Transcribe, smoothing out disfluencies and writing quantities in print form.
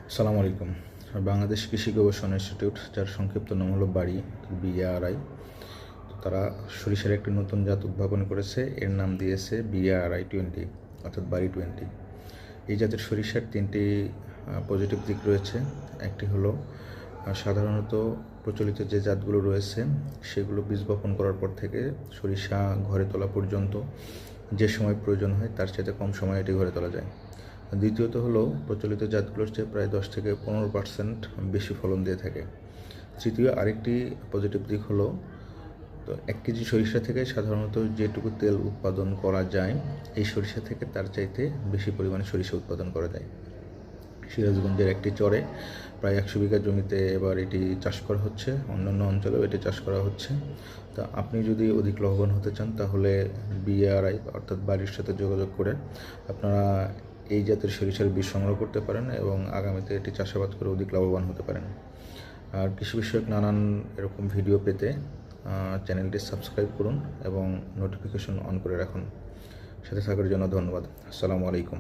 আসসালামু আলাইকুম। বাংলাদেশ কৃষি গবেষণা ইনস্টিটিউট, যার সংক্ষিপ্ত নাম হলো বাড়ি, BARI। তো তারা সরিষার একটি নতুন জাত উদ্ভাবন করেছে। এর নাম দিয়েছে BARI-20, অর্থাৎ বাড়ি 20। এই জাতের সরিষার তিনটি পজিটিভ দিক রয়েছে। একটি হলো সাধারণত প্রচলিত যে জাতগুলো রয়েছে সেগুলো বীজ বপন করার পর থেকে সরিষা ঘরে তোলা পর্যন্ত যে সময় প্রয়োজন হয় তার সাথে কম সময়ে এটি ঘরে তোলা যায়। দ্বিতীয়ত হলো প্রচলিত জাতগুলোর চেয়ে প্রায় 10 থেকে 15% বেশি ফলন দিয়ে থাকে। তৃতীয় আরেকটি পজিটিভ দিক হলো, তো 1 কেজি সরিষা থেকে সাধারণত যেটুকু তেল উৎপাদন করা যায় এই সরিষা থেকে তার চাইতে বেশি পরিমাণে সরিষা উৎপাদন করা যায়। সিরাজগঞ্জের একটি চরে প্রায় 100 বিঘা জমিতে এবার এটি চাষ করা হচ্ছে, অন্যান্য অঞ্চলেও এটি চাষ করা হচ্ছে। তা আপনি যদি অধিক লাভবান হতে চান তাহলে BARI অর্থাৎ বাড়ির সাথে যোগাযোগ করে আপনারা এই জাতের সরিষার বীজ সংগ্রহ করতে পারেন এবং আগামীতে এটি চাষাবাদ করে অধিক লাভবান হতে পারেন। আর কৃষি বিষয়ক নানান এরকম ভিডিও পেতে চ্যানেলটি সাবস্ক্রাইব করুন এবং নোটিফিকেশন অন করে রাখুন। সাথে থাকার জন্য ধন্যবাদ। আসসালামু আলাইকুম।